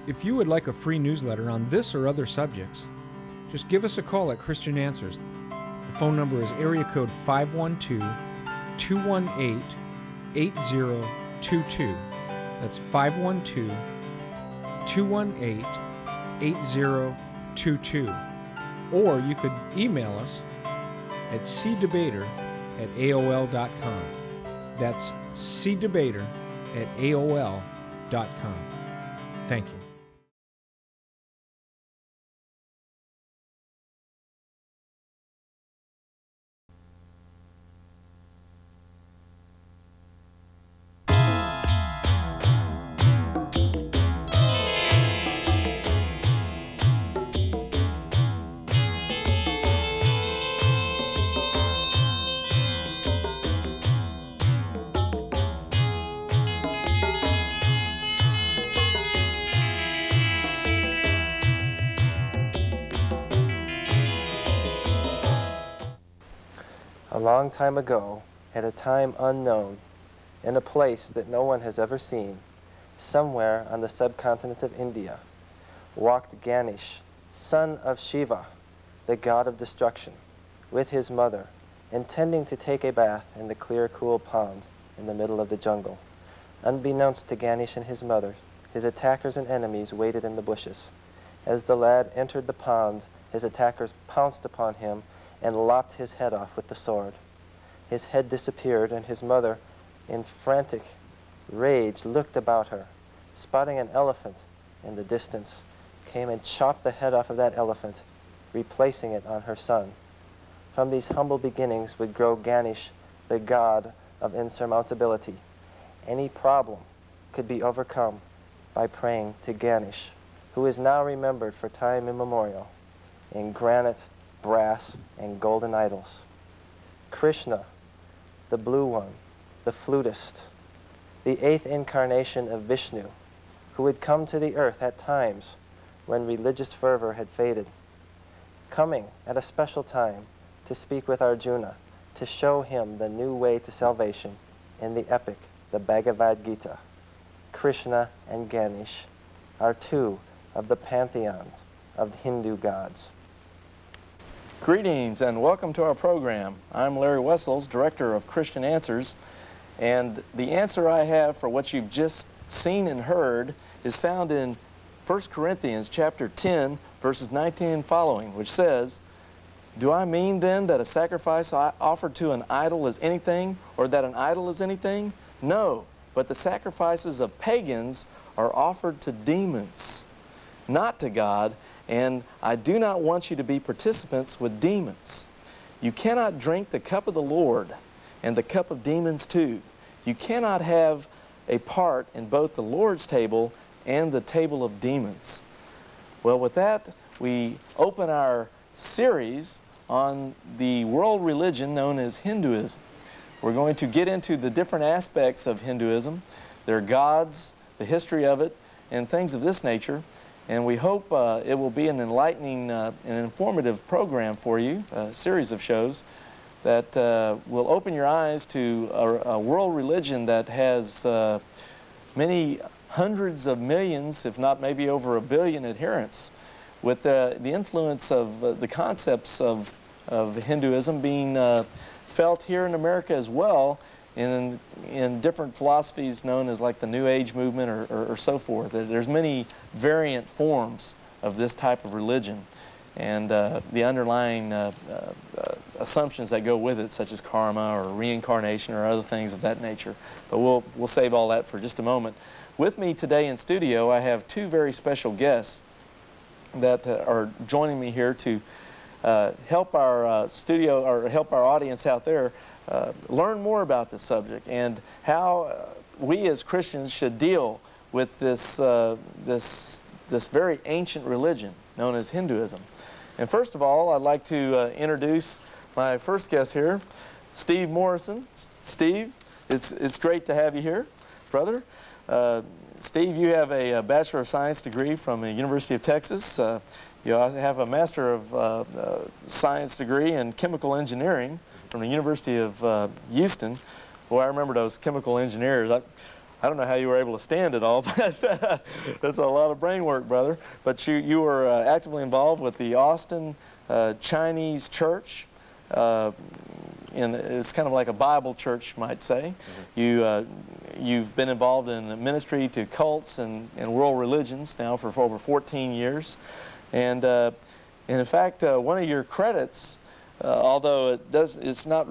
If you would like a free newsletter on this or other subjects, just give us a call at Christian Answers. The phone number is area code 512-218-8022. That's 512-218-8022. Or you could email us at cdebater@aol.com. That's cdebater@aol.com. Thank you. A long time ago, at a time unknown, in a place that no one has ever seen, somewhere on the subcontinent of India, walked Ganesh, son of Shiva, the god of destruction, with his mother, intending to take a bath in the clear, cool pond in the middle of the jungle. Unbeknownst to Ganesh and his mother, his attackers and enemies waited in the bushes. As the lad entered the pond, his attackers pounced upon him and lopped his head off with the sword. His head disappeared, and his mother, in frantic rage, looked about her. Spotting an elephant in the distance, came and chopped the head off of that elephant, replacing it on her son. From these humble beginnings would grow Ganesh, the god of insurmountability. Any problem could be overcome by praying to Ganesh, who is now remembered for time immemorial in granite, brass, and golden idols. Krishna, the blue one, the flutist, the eighth incarnation of Vishnu, who would come to the earth at times when religious fervor had faded, coming at a special time to speak with Arjuna, to show him the new way to salvation in the epic, the Bhagavad-Gita. Krishna and Ganesh are two of the pantheons of Hindu gods. Greetings and welcome to our program. I'm Larry Wessels, Director of Christian Answers, and the answer I have for what you've just seen and heard is found in 1 Corinthians chapter 10, verses 19 and following, which says, "Do I mean then that a sacrifice offered to an idol is anything, or that an idol is anything? No, but the sacrifices of pagans are offered to demons, not to God, and I do not want you to be participants with demons. You cannot drink the cup of the Lord and the cup of demons too. You cannot have a part in both the Lord's table and the table of demons." Well, with that, we open our series on the world religion known as Hinduism. We're going to get into the different aspects of Hinduism, their gods, the history of it, and things of this nature. And we hope it will be an enlightening and informative program for you, a series of shows that will open your eyes to a world religion that has many hundreds of millions, if not maybe over 1 billion adherents, with the influence of the concepts of Hinduism being felt here in America as well in different philosophies known as like the New Age movement or so forth. There's many variant forms of this type of religion and the underlying assumptions that go with it, such as karma or reincarnation or other things of that nature. But we'll save all that for just a moment. With me today in studio, I have two very special guests that are joining me here to help our studio, or help our audience out there learn more about this subject and how we as Christians should deal with this very ancient religion known as Hinduism. And first of all, I'd like to introduce my first guest here, Steve Morrison. Steve, it's great to have you here, brother. Steve, you have a Bachelor of Science degree from the University of Texas. You also have a Master of Science degree in Chemical Engineering from the University of Houston. Boy, I remember those chemical engineers. I don't know how you were able to stand it all, but that's a lot of brain work, brother. But you were actively involved with the Austin Chinese church. It's kind of like a Bible church, you might say. You've been involved in ministry to cults and world religions now for over 14 years. And in fact, one of your credits, although it's not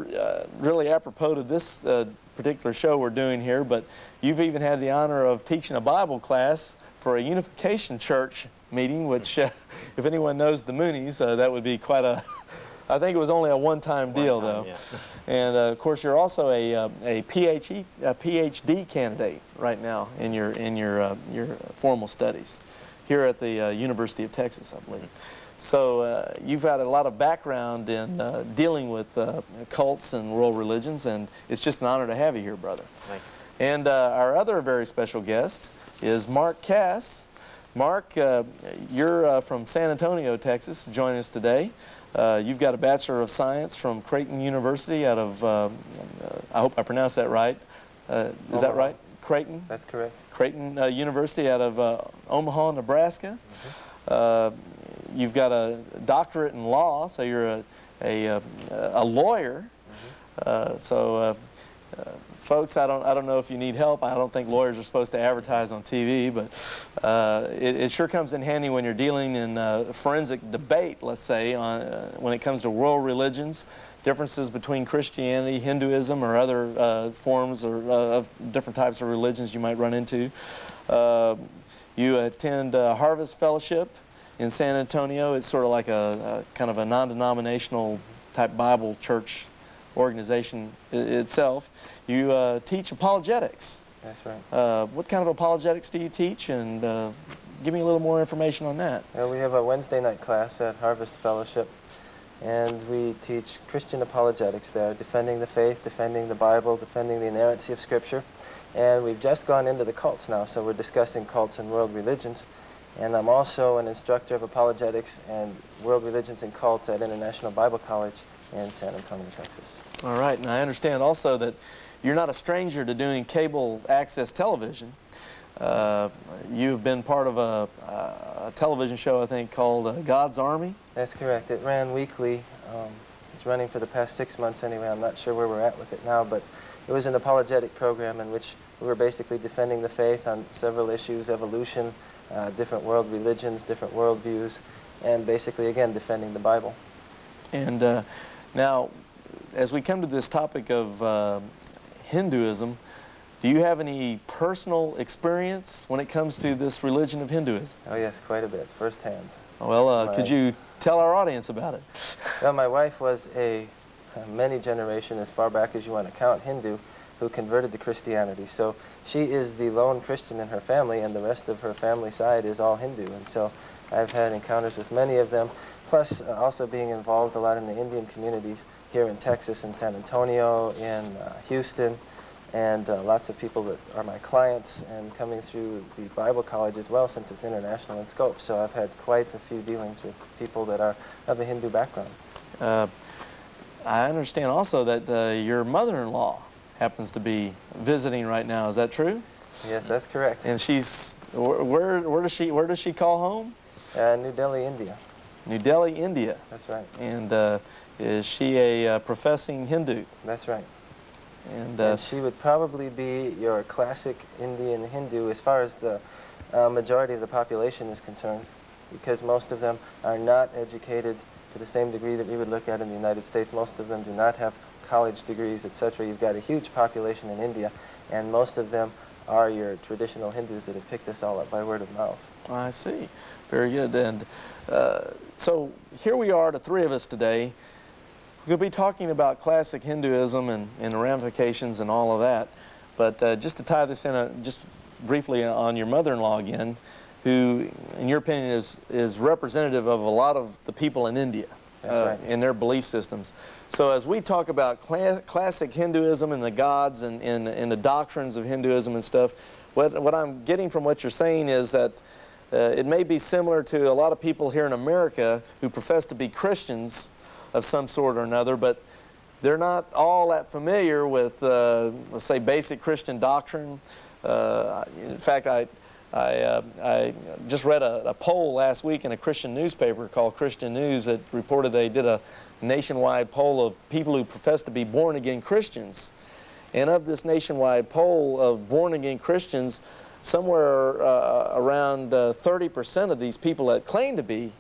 really apropos to this particular show we're doing here, but you've even had the honor of teaching a Bible class for a Unification Church meeting, which if anyone knows the Moonies, that would be quite a, I think it was only a one-time deal, though. Yeah. And of course, you're also a PhD candidate right now in your formal studies here at the University of Texas, I believe. So you've had a lot of background in dealing with cults and world religions, and it's just an honor to have you here, brother. Thank you. And our other very special guest is Mark Cass. Mark, you're from San Antonio, Texas, joining us today. You've got a Bachelor of Science from Creighton University out of, I hope I pronounced that right. Is that right? Creighton? That's correct. Creighton University out of Omaha, Nebraska. You've got a doctorate in law, so you're a lawyer. Folks, I don't know if you need help. I don't think lawyers are supposed to advertise on TV, but it sure comes in handy when you're dealing in forensic debate, let's say, on when it comes to world religions, differences between Christianity, Hinduism, or other forms of different types of religions you might run into. You attend Harvest Fellowship in San Antonio. It's sort of like a kind of a non-denominational type Bible church organization itself. You teach apologetics. That's right. What kind of apologetics do you teach? And give me a little more information on that. We have a Wednesday night class at Harvest Fellowship, and we teach Christian apologetics there, defending the faith, defending the Bible, defending the inerrancy of Scripture. And we've just gone into the cults now, so we're discussing cults and world religions. And I'm also an instructor of apologetics and world religions and cults at International Bible College in San Antonio, Texas. All right, and I understand also that you're not a stranger to doing cable access television. You've been part of a television show, I think, called God's Army. That's correct. It ran weekly. It's running for the past 6 months anyway. I'm not sure where we're at with it now, but it was an apologetic program in which we were basically defending the faith on several issues: evolution, different world religions, different world views, and basically, again, defending the Bible. And now, as we come to this topic of Hinduism, do you have any personal experience when it comes to this religion of Hinduism? Oh yes, quite a bit, firsthand. Well, could you tell our audience about it? Well, my wife was a many generation, as far back as you want to count, Hindu, who converted to Christianity. So she is the lone Christian in her family, and the rest of her family side is all Hindu. And so I've had encounters with many of them, plus also being involved a lot in the Indian communities here in Texas, in San Antonio, in Houston, and lots of people that are my clients, and coming through the Bible College as well, since it's international in scope. So I've had quite a few dealings with people that are of a Hindu background. I understand also that your mother-in-law happens to be visiting right now. Is that true? Yes, that's correct. And she's where does she call home? New Delhi, India. New Delhi, India. That's right. And is she a professing Hindu? That's right. And she would probably be your classic Indian Hindu as far as the majority of the population is concerned, because most of them are not educated to the same degree that we would look at in the United States. Most of them do not have college degrees, etc. You've got a huge population in India, and most of them are your traditional Hindus that have picked this all up by word of mouth. I see. Very good. And so here we are, the three of us today. We're going to be talking about classic Hinduism and the ramifications and all of that. But just to tie this in just briefly on your mother-in-law again, who, in your opinion, is representative of a lot of the people in India in their belief systems. So as we talk about classic Hinduism and the gods and the doctrines of Hinduism and stuff, what I'm getting from what you're saying is that it may be similar to a lot of people here in America who profess to be Christians of some sort or another, but they're not all that familiar with, let's say, basic Christian doctrine. In fact, I just read a poll last week in a Christian newspaper called Christian News that reported they did a nationwide poll of people who profess to be born-again Christians. And of this nationwide poll of born-again Christians, somewhere around 30% of these people that claim to be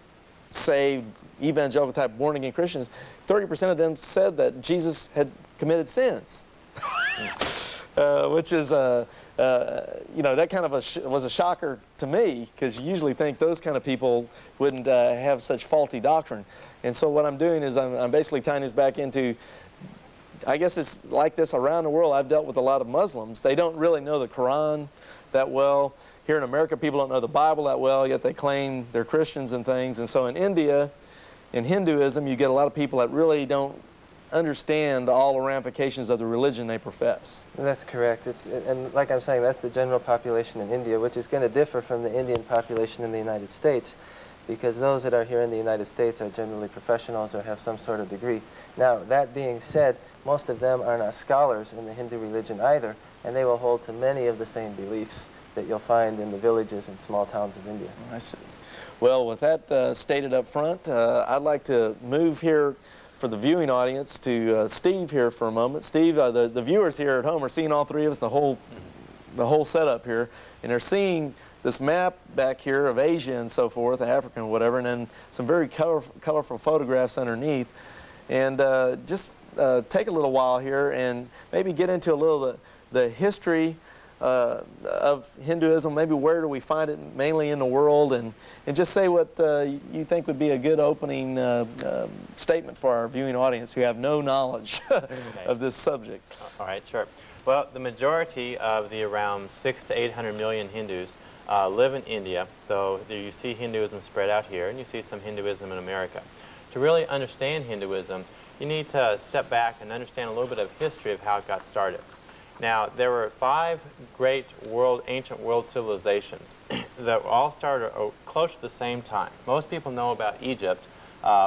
saved, evangelical type born-again Christians, 30% of them said that Jesus had committed sins. Which is, you know, that kind of was a shocker to me, because you usually think those kind of people wouldn't have such faulty doctrine. And so what I'm doing is I'm basically tying this back into, I guess it's like this around the world. I've dealt with a lot of Muslims. They don't really know the Quran that well. Here in America, people don't know the Bible that well, yet they claim they're Christians and things. And so in India, in Hinduism, you get a lot of people that really don't understand all the ramifications of the religion they profess. That's correct. And like I'm saying, that's the general population in India, which is going to differ from the Indian population in the United States, because those that are here in the United States are generally professionals or have some sort of degree. Now, that being said, most of them are not scholars in the Hindu religion either, and they will hold to many of the same beliefs that you'll find in the villages and small towns of India. I see. Well, with that stated up front, I'd like to move here for the viewing audience to Steve here for a moment. Steve, the viewers here at home are seeing all three of us, the whole setup here, and they're seeing this map back here of Asia and so forth, Africa and whatever, and then some very colorful photographs underneath. And just take a little while here and maybe get into a little the history of Hinduism, maybe where do we find it mainly in the world, and just say what you think would be a good opening statement for our viewing audience who have no knowledge of this subject. All right, sure. Well, the majority of the around 600 to 800 million Hindus live in India, though you see Hinduism spread out here, and you see some Hinduism in America. To really understand Hinduism, you need to step back and understand a little bit of history of how it got started. Now, there were 5 great ancient world civilizations that all started close to the same time. Most people know about Egypt,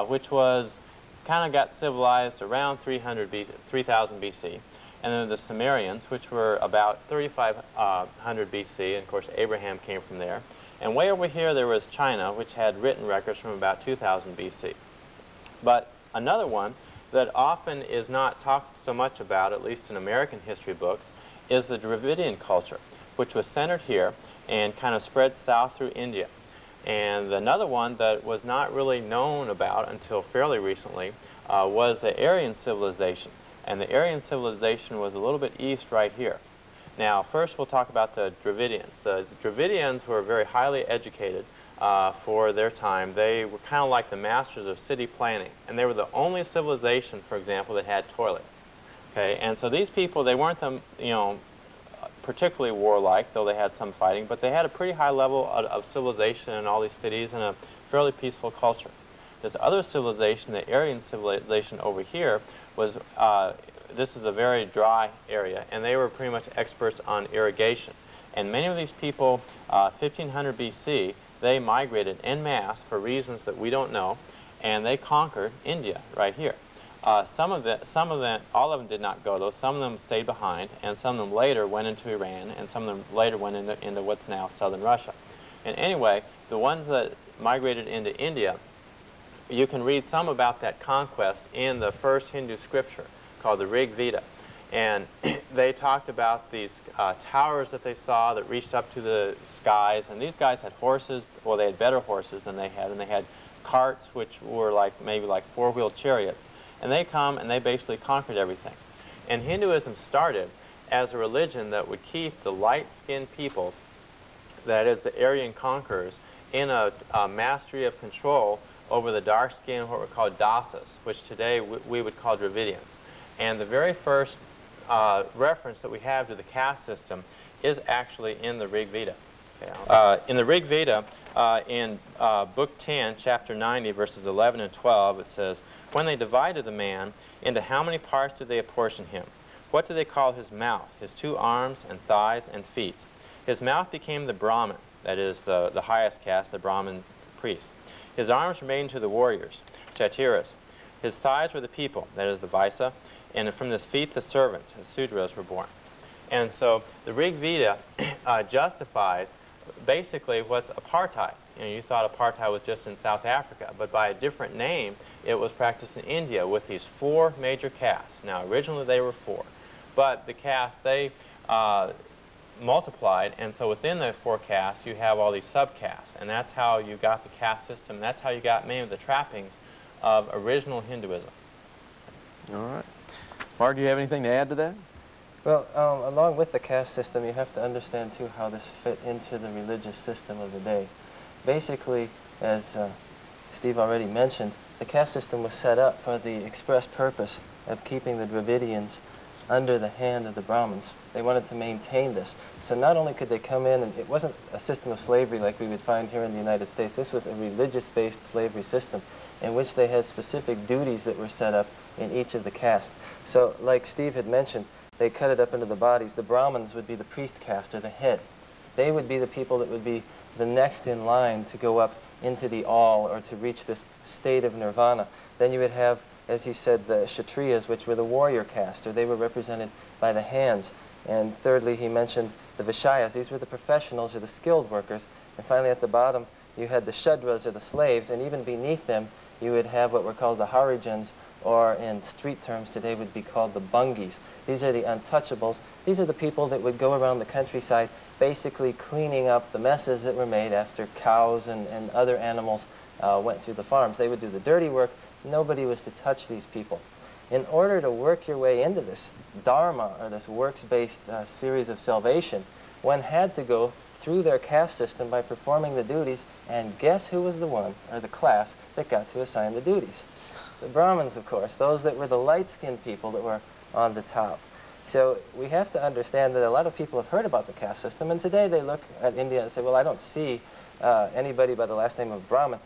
which was kind of got civilized around 3000 BC. And then the Sumerians, which were about 3500 BC, and of course Abraham came from there. And way over here there was China, which had written records from about 2000 BC. But another one that often is not talked so much about, at least in American history books, is the Dravidian culture, which was centered here and kind of spread south through India. And another one that was not really known about until fairly recently was the Aryan civilization. And the Aryan civilization was a little bit east right here. Now, first we'll talk about the Dravidians. The Dravidians were very highly educated for their time. They were kind of like the masters of city planning, and they were the only civilization, for example, that had toilets. Okay, and so these people, they weren't particularly warlike, though they had some fighting, but they had a pretty high level of civilization in all these cities and a fairly peaceful culture. This other civilization, the Aryan civilization over here, was this is a very dry area, and they were pretty much experts on irrigation. And many of these people, 1500 BC, they migrated en masse for reasons that we don't know, and they conquered India right here. Some of them, all of them did not go though. Some of them stayed behind, and some of them later went into Iran, and some of them later went into what's now southern Russia. And anyway, the ones that migrated into India, you can read some about that conquest in the first Hindu scripture called the Rig Veda. And they talked about these towers that they saw that reached up to the skies. And these guys had horses. Well, they had better horses than they had. And they had carts, which were maybe like four-wheel chariots. And they come and they basically conquered everything. And Hinduism started as a religion that would keep the light-skinned peoples, that is the Aryan conquerors, in a mastery of control over the dark-skinned, what were called dasas, which today we would call Dravidians. And the very first reference that we have to the caste system is actually in the Rig Veda. In the Rig Veda, in Book 10, Chapter 90, verses 11 and 12, it says, "When they divided the man, into how many parts did they apportion him? What did they call his mouth, his 2 arms and thighs and feet? His mouth became the Brahman, that is the highest caste, the Brahmin priest. His arms remained to the warriors, Kshatriyas. His thighs were the people, that is the Vaisya, and from his feet the servants, his Sudras, were born." And so the Rig Veda justifies basically what's apartheid. You know, you thought apartheid was just in South Africa, but by a different name, it was practiced in India with these 4 major castes. Now, originally they were 4, but the castes, they multiplied, and so within the 4 castes, you have all these subcastes, and that's how you got the caste system. That's how you got many of the trappings of original Hinduism. All right. Mark, do you have anything to add to that? Well, along with the caste system, you have to understand, too, how this fit into the religious system of the day. Basically, as Steve already mentioned, the caste system was set up for the express purpose of keeping the Dravidians under the hand of the Brahmins. They wanted to maintain this. So not only could they come in, and it wasn't a system of slavery like we would find here in the United States. This was a religious-based slavery system in which they had specific duties that were set up in each of the castes. So like Steve had mentioned, they cut it up into the bodies. The Brahmins would be the priest caste, or the head. They would be the people that would be the next in line to go up into the all, or to reach this state of nirvana. Then you would have, as he said, the Kshatriyas, which were the warrior caste, or they were represented by the hands. And thirdly, he mentioned the Vaishyas. These were the professionals, or the skilled workers. And finally, at the bottom, you had the Shudras, or the slaves, and even beneath them, you would have what were called the Harijans, or in street terms today would be called the Bungis. These are the untouchables. These are the people that would go around the countryside basically cleaning up the messes that were made after cows and other animals went through the farms. They would do the dirty work. Nobody was to touch these people. In order to work your way into this dharma, or this works-based series of salvation, one had to go through their caste system by performing the duties, and guess who was the one, or the class, that got to assign the duties? The Brahmins, of course, those that were the light-skinned people that were on the top. So we have to understand that a lot of people have heard about the caste system, and today they look at India and say, well, I don't see anybody by the last name of Brahman.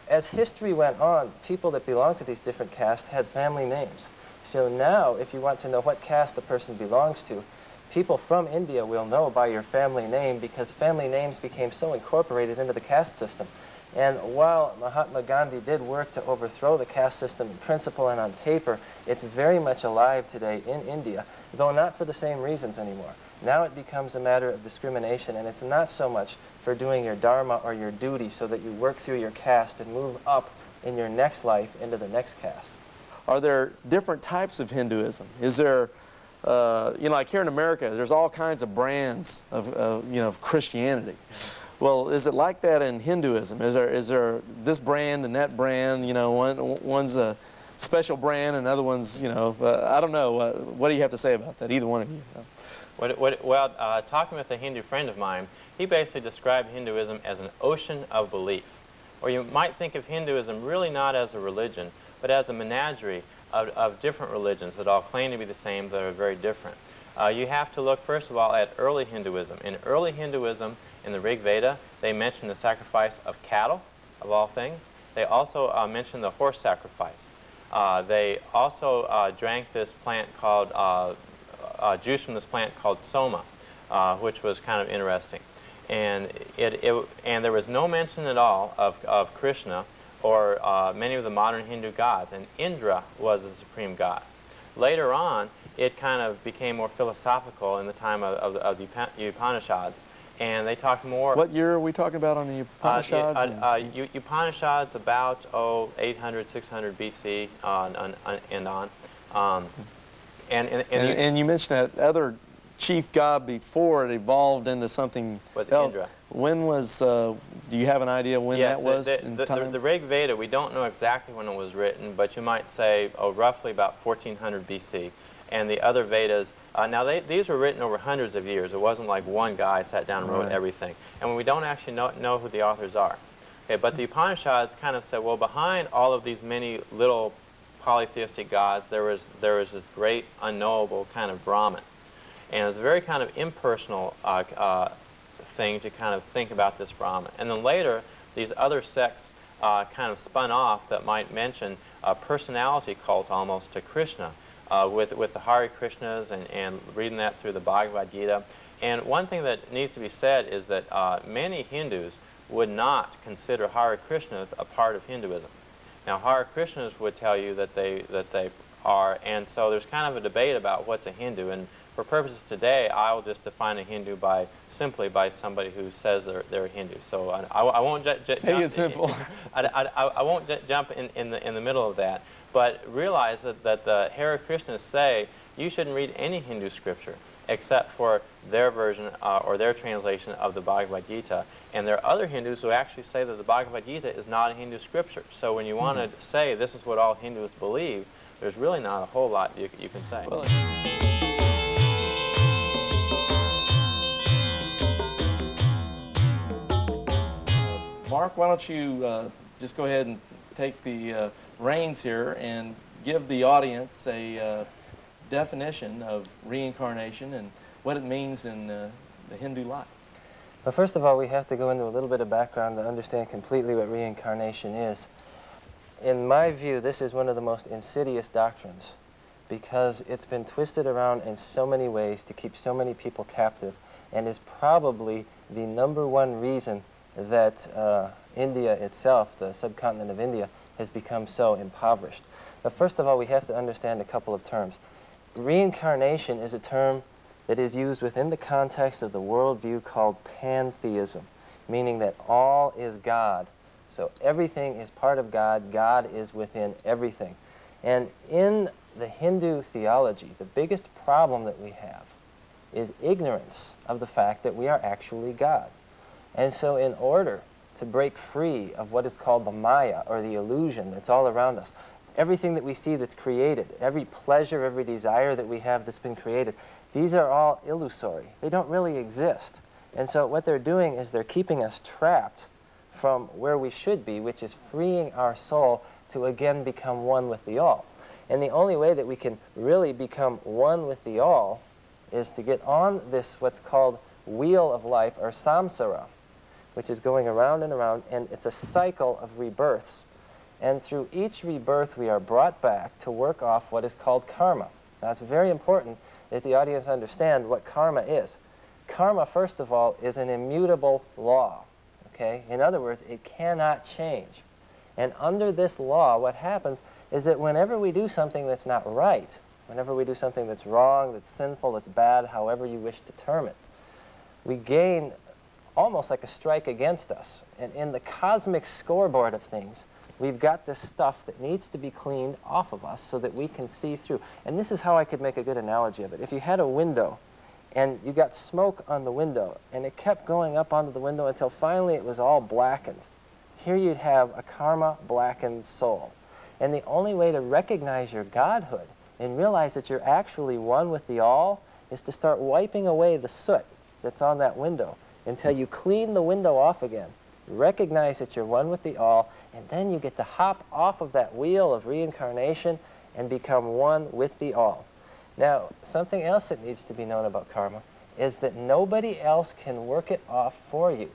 As history went on, people that belonged to these different castes had family names. So now, if you want to know what caste a person belongs to, people from India will know by your family name, because family names became so incorporated into the caste system. And while Mahatma Gandhi did work to overthrow the caste system in principle and on paper, it's very much alive today in India, though not for the same reasons anymore. Now it becomes a matter of discrimination, and it's not so much for doing your dharma or your duty so that you work through your caste and move up in your next life into the next caste. Are there different types of Hinduism? Is there, you know, like here in America, there's all kinds of brands of, you know, of Christianity. Well, is it like that in Hinduism? Is there this brand and that brand? You know, one's a special brand, and another one's, you know, I don't know. What do you have to say about that? Either one of you. Well, talking with a Hindu friend of mine, he basically described Hinduism as an ocean of belief. Or you might think of Hinduism really not as a religion, but as a menagerie of different religions that all claim to be the same, but are very different. You have to look, first of all, at early Hinduism. In early Hinduism, in the Rig Veda, they mention the sacrifice of cattle, of all things. They also mention the horse sacrifice. They also drank this plant called, juice from this plant called soma, which was kind of interesting. And, and there was no mention at all of Krishna or many of the modern Hindu gods, and Indra was the supreme god. Later on, it kind of became more philosophical in the time of the Upanishads, and they talked more. What year are we talking about on the Upanishads? Upanishads about 800, 600 BC and on. And you mentioned that other chief god before it evolved into something was else. Indra. When was, do you have an idea when that was in time? The Rig Veda, we don't know exactly when it was written, but you might say roughly about 1400 BC. And the other Vedas, now these were written over hundreds of years. It wasn't like one guy sat down and wrote everything. And we don't actually know who the authors are. Okay, but the Upanishads kind of said, well, behind all of these many little polytheistic gods, there was this great unknowable kind of Brahman. And it was a very kind of impersonal thing to kind of think about this Brahman. And then later, these other sects kind of spun off that might mention a personality cult almost to Krishna, with the Hare Krishnas and reading that through the Bhagavad-Gita. And one thing that needs to be said is that many Hindus would not consider Hare Krishnas a part of Hinduism. Now, Hare Krishnas would tell you that they are, and so there's kind of a debate about what's a Hindu, and for purposes today, I will just define a Hindu simply by somebody who says they're a Hindu. So I won't jump. Make it simple. I won't jump in the middle of that. But realize that the Hare Krishnas say you shouldn't read any Hindu scripture except for their version or their translation of the Bhagavad-Gita. And there are other Hindus who actually say that the Bhagavad-Gita is not a Hindu scripture. So when you want to say this is what all Hindus believe, there's really not a whole lot you can say. Well, Mark, why don't you just go ahead and take the reins here and give the audience a definition of reincarnation and what it means in the Hindu life. Well, first of all, we have to go into a little bit of background to understand completely what reincarnation is. In my view, this is one of the most insidious doctrines because it's been twisted around in so many ways to keep so many people captive, and is probably the #1 reason that India itself, the subcontinent of India, has become so impoverished. But first of all, we have to understand a couple of terms. Reincarnation is a term that is used within the context of the worldview called pantheism, meaning that all is God. So everything is part of God. God is within everything. And in the Hindu theology, the biggest problem that we have is ignorance of the fact that we are actually God. And so in order to break free of what is called the Maya, or the illusion that's all around us, everything that we see that's created, every pleasure, every desire that we have that's been created, these are all illusory. They don't really exist. And so what they're doing is they're keeping us trapped from where we should be, which is freeing our soul to again become one with the all. And the only way that we can really become one with the all is to get on this what's called wheel of life, or samsara, which is going around and around, and it's a cycle of rebirths. And through each rebirth, we are brought back to work off what is called karma. Now, it's very important that the audience understand what karma is. Karma, first of all, is an immutable law. Okay? In other words, it cannot change. And under this law, what happens is that whenever we do something that's not right, whenever we do something that's wrong, that's sinful, that's bad, however you wish to term it, we gain almost like a strike against us. And in the cosmic scoreboard of things, we've got this stuff that needs to be cleaned off of us so that we can see through. And this is how I could make a good analogy of it. If you had a window and you got smoke on the window and it kept going up onto the window until finally it was all blackened, here you'd have a karma-blackened soul. And the only way to recognize your godhood and realize that you're actually one with the all is to start wiping away the soot that's on that window until you clean the window off again. Recognize that you're one with the all, and then you get to hop off of that wheel of reincarnation and become one with the all. Now, something else that needs to be known about karma is that nobody else can work it off for you.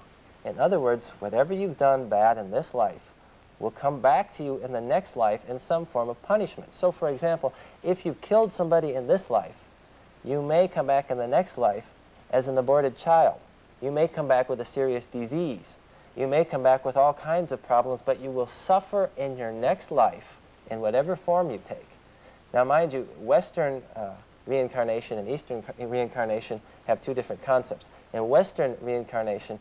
In other words, whatever you've done bad in this life will come back to you in the next life in some form of punishment. So, for example, if you've killed somebody in this life, you may come back in the next life as an aborted child. You may come back with a serious disease. You may come back with all kinds of problems, but you will suffer in your next life in whatever form you take. Now, mind you, Western reincarnation and Eastern reincarnation have two different concepts. In Western reincarnation,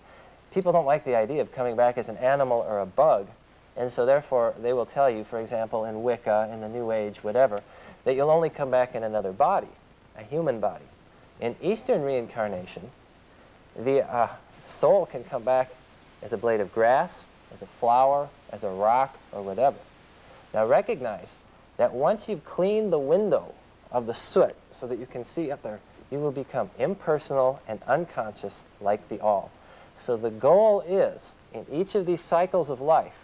people don't like the idea of coming back as an animal or a bug, and so therefore they will tell you, for example, in Wicca, in the New Age, whatever, that you'll only come back in another body, a human body. In Eastern reincarnation, the soul can come back as a blade of grass, as a flower, as a rock, or whatever. Now recognize that once you've cleaned the window of the soot so that you can see up there, you will become impersonal and unconscious like the all. So the goal is, in each of these cycles of life,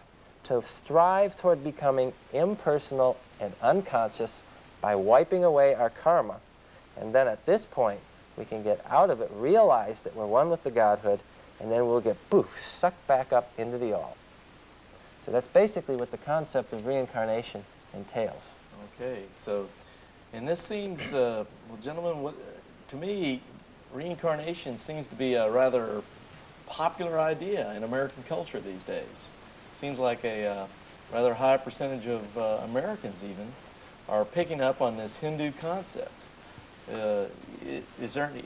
to strive toward becoming impersonal and unconscious by wiping away our karma. And then at this point, we can get out of it, realize that we're one with the Godhood, and then we'll get, poof, sucked back up into the all. So that's basically what the concept of reincarnation entails. Okay, so, and this seems, well, gentlemen, to me, reincarnation seems to be a rather popular idea in American culture these days. Seems like a rather high percentage of Americans even are picking up on this Hindu concept. is there any,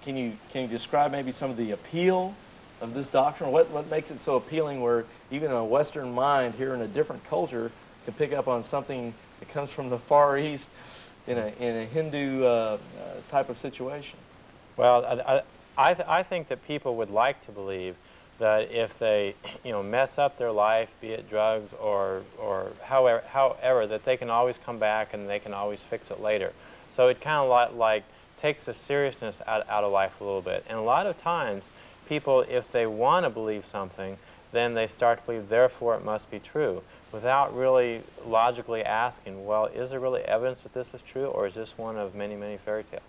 can you describe maybe some of the appeal of this doctrine? What makes it so appealing where even a Western mind here in a different culture can pick up on something that comes from the Far East in a Hindu type of situation? Well, I think that people would like to believe that if they, mess up their life, be it drugs or however, that they can always come back and they can always fix it later. So it kind of like takes the seriousness out of life a little bit. And a lot of times, people, if they want to believe something, then they start to believe, therefore it must be true, without really logically asking, well, is there really evidence that this is true, or is this one of many, many fairy tales?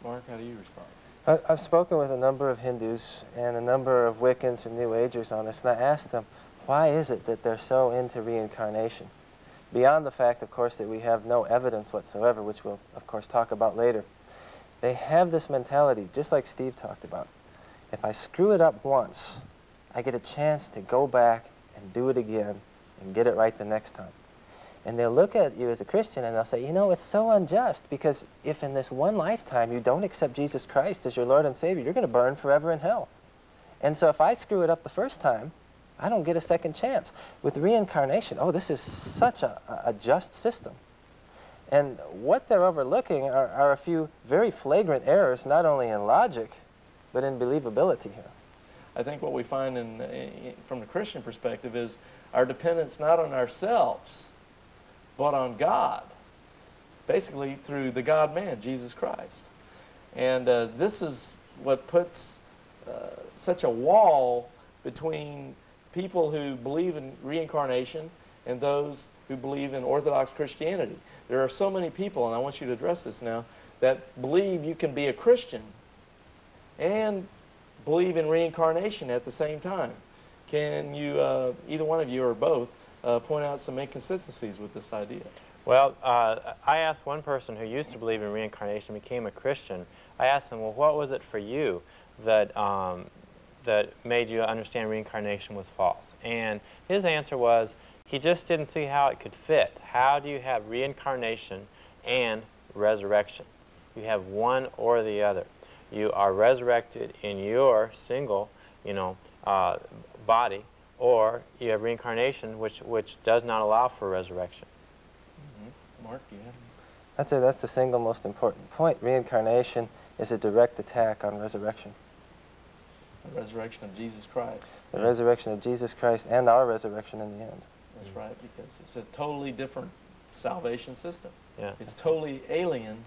Mark, how do you respond? I've spoken with a number of Hindus and a number of Wiccans and New Agers on this, and I asked them, why is it that they're so into reincarnation? Beyond the fact, of course, that we have no evidence whatsoever, which we'll, of course, talk about later. They have this mentality, just like Steve talked about. If I screw it up once, I get a chance to go back and do it again and get it right the next time. And they'll look at you as a Christian and they'll say, it's so unjust, because if in this one lifetime you don't accept Jesus Christ as your Lord and Savior, you're going to burn forever in hell. And so if I screw it up the first time, I don't get a second chance. With reincarnation, this is such a just system. And what they're overlooking are a few very flagrant errors, not only in logic, but in believability here. I think what we find from the Christian perspective is our dependence not on ourselves, but on God, basically through the God-man, Jesus Christ. And this is what puts such a wall between people who believe in reincarnation and those who believe in Orthodox Christianity. There are so many people, and I want you to address this now, that believe you can be a Christian and believe in reincarnation at the same time. Can you, either one of you or both, point out some inconsistencies with this idea? Well, I asked one person who used to believe in reincarnation, became a Christian. I asked him, well, what was it for you that, that made you understand reincarnation was false? And his answer was, he just didn't see how it could fit. How do you have reincarnation and resurrection? You have one or the other. You are resurrected in your single, body, or you have reincarnation, which does not allow for resurrection. Mm-hmm. Mark, do you have any? I'd say that's the single most important point. Reincarnation is a direct attack on resurrection. The resurrection of Jesus Christ. The resurrection of Jesus Christ and our resurrection in the end. That's right, because it's a totally different salvation system. Yeah. It's totally alien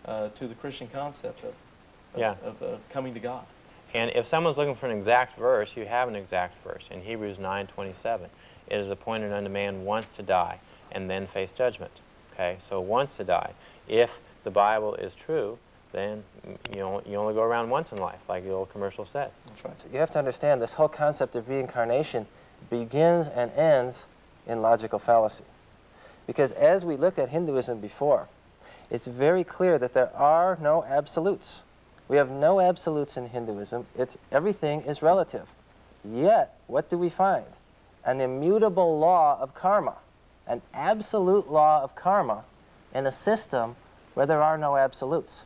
to the Christian concept of coming to God. And if someone's looking for an exact verse, you have an exact verse. In Hebrews 9:27, it is appointed unto man once to die and then face judgment. Okay, so once to die. If the Bible is true, then you only go around once in life, like the old commercial said. That's right. So you have to understand this whole concept of reincarnation begins and ends in logical fallacy. Because as we looked at Hinduism before, it's very clear that there are no absolutes. We have no absolutes in Hinduism. Everything is relative. Yet, what do we find? An immutable law of karma, an absolute law of karma in a system where there are no absolutes.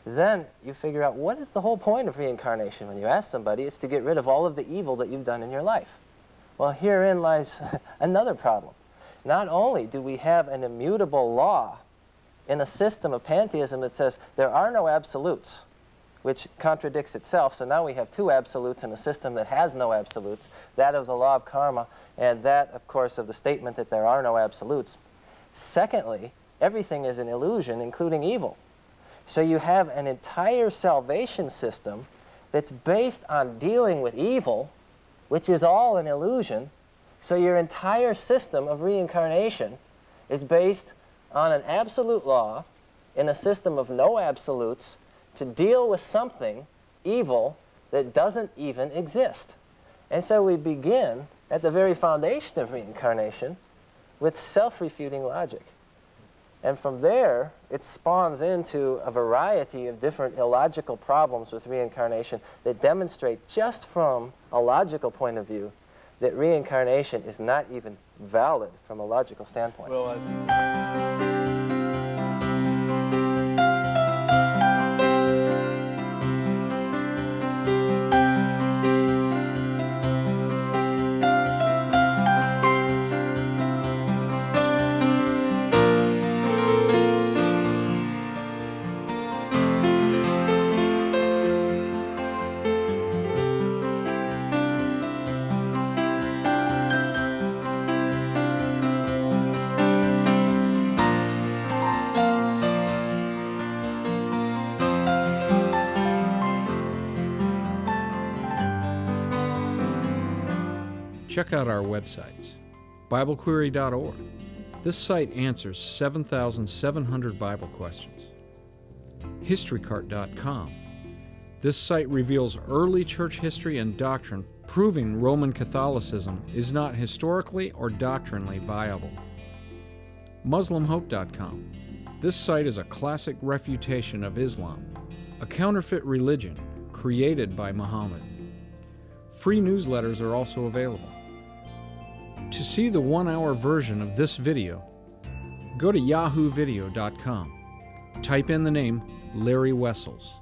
Then you figure out, what is the whole point of reincarnation? When you ask somebody, it's to get rid of all of the evil that you've done in your life. Well, herein lies another problem. Not only do we have an immutable law in a system of pantheism that says there are no absolutes, which contradicts itself, so now we have two absolutes in a system that has no absolutes, that of the law of karma and that, of course, of the statement that there are no absolutes. Secondly, everything is an illusion, including evil. So you have an entire salvation system that's based on dealing with evil, which is all an illusion. So your entire system of reincarnation is based on an absolute law in a system of no absolutes to deal with something, evil, that doesn't even exist. And so we begin at the very foundation of reincarnation with self-refuting logic. And from there, it spawns into a variety of different illogical problems with reincarnation that demonstrate, just from a logical point of view, that reincarnation is not even valid from a logical standpoint. Well, as check out our websites. BibleQuery.org. This site answers 7,700 Bible questions. HistoryCart.com. This site reveals early church history and doctrine, proving Roman Catholicism is not historically or doctrinally viable. MuslimHope.com. This site is a classic refutation of Islam, a counterfeit religion created by Muhammad. Free newsletters are also available. To see the 1-hour version of this video, go to yahoovideo.com. Type in the name Larry Wessels.